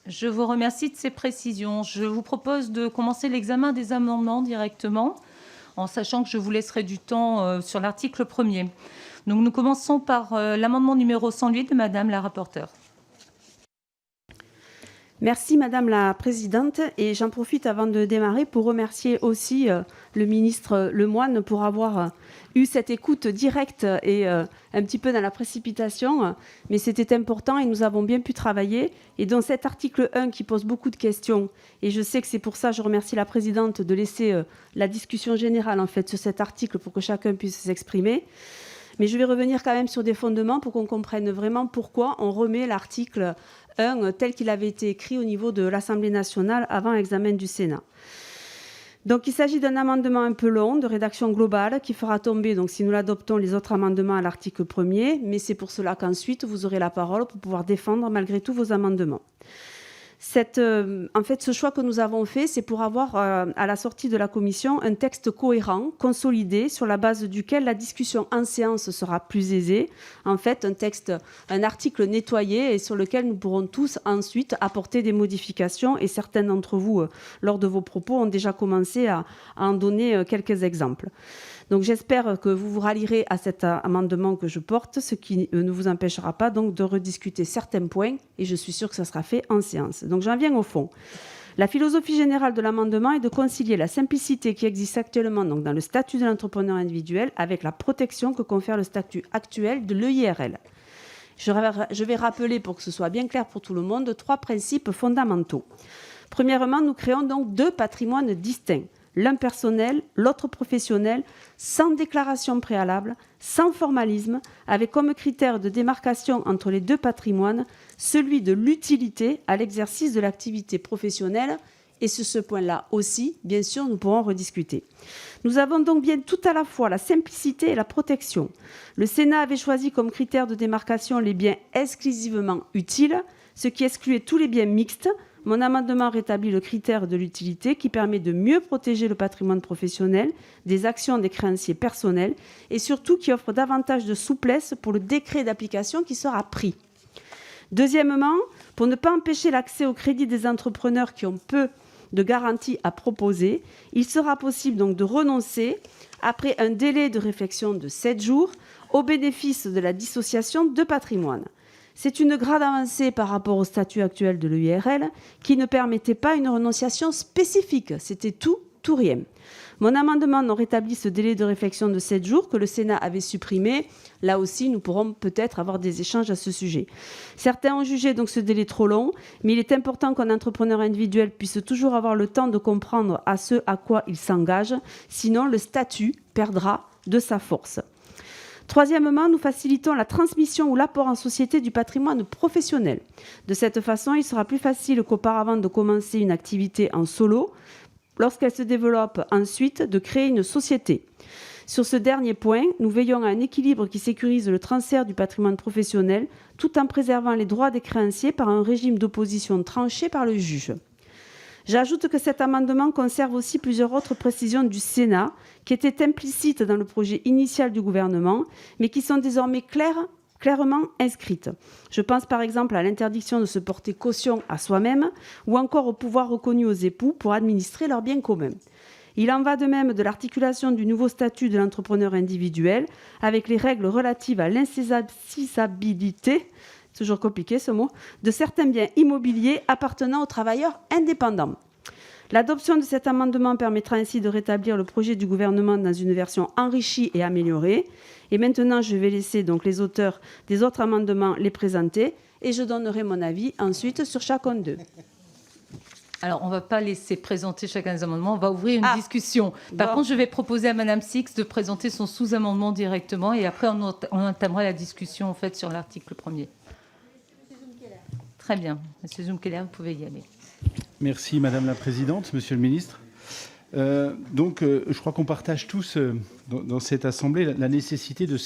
Je vous remercie de ces précisions. Je vous propose de commencer l'examen des amendements directement, en sachant que je vous laisserai du temps sur l'article 1er. Donc nous commençons par l'amendement numéro 108 de Madame la rapporteure. Merci Madame la Présidente, et j'en profite avant de démarrer pour remercier aussi le ministre Lemoine pour avoir eu cette écoute directe et un petit peu dans la précipitation, mais c'était important et nous avons bien pu travailler. Et dans cet article 1 qui pose beaucoup de questions, et je sais que c'est pour ça, je remercie la Présidente de laisser la discussion générale en fait sur cet article pour que chacun puisse s'exprimer. Mais je vais revenir quand même sur des fondements pour qu'on comprenne vraiment pourquoi on remet l'article 1 tel qu'il avait été écrit au niveau de l'Assemblée nationale avant l'examen du Sénat. Donc il s'agit d'un amendement un peu long, de rédaction globale, qui fera tomber, donc si nous l'adoptons, les autres amendements à l'article 1er, mais c'est pour cela qu'ensuite vous aurez la parole pour pouvoir défendre malgré tout vos amendements. En fait, ce choix que nous avons fait, c'est pour avoir, à la sortie de la commission, un texte cohérent, consolidé, sur la base duquel la discussion en séance sera plus aisée. En fait, un article nettoyé et sur lequel nous pourrons tous ensuite apporter des modifications. Et certains d'entre vous, lors de vos propos, ont déjà commencé à en donner quelques exemples. Donc j'espère que vous vous rallierez à cet amendement que je porte, ce qui ne vous empêchera pas donc de rediscuter certains points, et je suis sûre que ça sera fait en séance. Donc j'en viens au fond. La philosophie générale de l'amendement est de concilier la simplicité qui existe actuellement donc dans le statut de l'entrepreneur individuel avec la protection que confère le statut actuel de l'EIRL. Je vais rappeler, pour que ce soit bien clair pour tout le monde, 3 principes fondamentaux. Premièrement, nous créons donc 2 patrimoines distincts. L'un personnel, l'autre professionnel, sans déclaration préalable, sans formalisme, avec comme critère de démarcation entre les 2 patrimoines celui de l'utilité à l'exercice de l'activité professionnelle. Et sur ce point-là aussi, bien sûr, nous pourrons rediscuter. Nous avons donc bien tout à la fois la simplicité et la protection. Le Sénat avait choisi comme critère de démarcation les biens exclusivement utiles, ce qui excluait tous les biens mixtes. Mon amendement rétablit le critère de l'utilité qui permet de mieux protéger le patrimoine professionnel des actions des créanciers personnels et surtout qui offre davantage de souplesse pour le décret d'application qui sera pris. Deuxièmement, pour ne pas empêcher l'accès au crédit des entrepreneurs qui ont peu de garanties à proposer, il sera possible donc de renoncer, après un délai de réflexion de 7 jours, au bénéfice de la dissociation de patrimoine. C'est une grande avancée par rapport au statut actuel de l'EIRL qui ne permettait pas une renonciation spécifique. C'était tout rien. Mon amendement non rétablit ce délai de réflexion de 7 jours que le Sénat avait supprimé. Là aussi, nous pourrons peut-être avoir des échanges à ce sujet. Certains ont jugé donc ce délai trop long, mais il est important qu'un entrepreneur individuel puisse toujours avoir le temps de comprendre à ce à quoi il s'engage. Sinon, le statut perdra de sa force. Troisièmement, nous facilitons la transmission ou l'apport en société du patrimoine professionnel. De cette façon, il sera plus facile qu'auparavant de commencer une activité en solo, lorsqu'elle se développe ensuite, de créer une société. Sur ce dernier point, nous veillons à un équilibre qui sécurise le transfert du patrimoine professionnel tout en préservant les droits des créanciers par un régime d'opposition tranché par le juge. J'ajoute que cet amendement conserve aussi plusieurs autres précisions du Sénat qui étaient implicites dans le projet initial du gouvernement, mais qui sont désormais clairement inscrites. Je pense par exemple à l'interdiction de se porter caution à soi-même ou encore au pouvoir reconnu aux époux pour administrer leurs biens communs. Il en va de même de l'articulation du nouveau statut de l'entrepreneur individuel avec les règles relatives à l'insaisissabilité, toujours compliqué ce mot, de certains biens immobiliers appartenant aux travailleurs indépendants. L'adoption de cet amendement permettra ainsi de rétablir le projet du gouvernement dans une version enrichie et améliorée. Et maintenant, je vais laisser donc les auteurs des autres amendements les présenter et je donnerai mon avis ensuite sur chacun d'eux. Alors, on ne va pas laisser présenter chacun des amendements, on va ouvrir une discussion. Par contre, je vais proposer à Madame Six de présenter son sous-amendement directement et après, on entamera la discussion en fait, sur l'article 1er. Très bien. Monsieur Zoumkeller, vous pouvez y aller. Merci Madame la Présidente, Monsieur le Ministre. Je crois qu'on partage tous dans cette Assemblée la nécessité de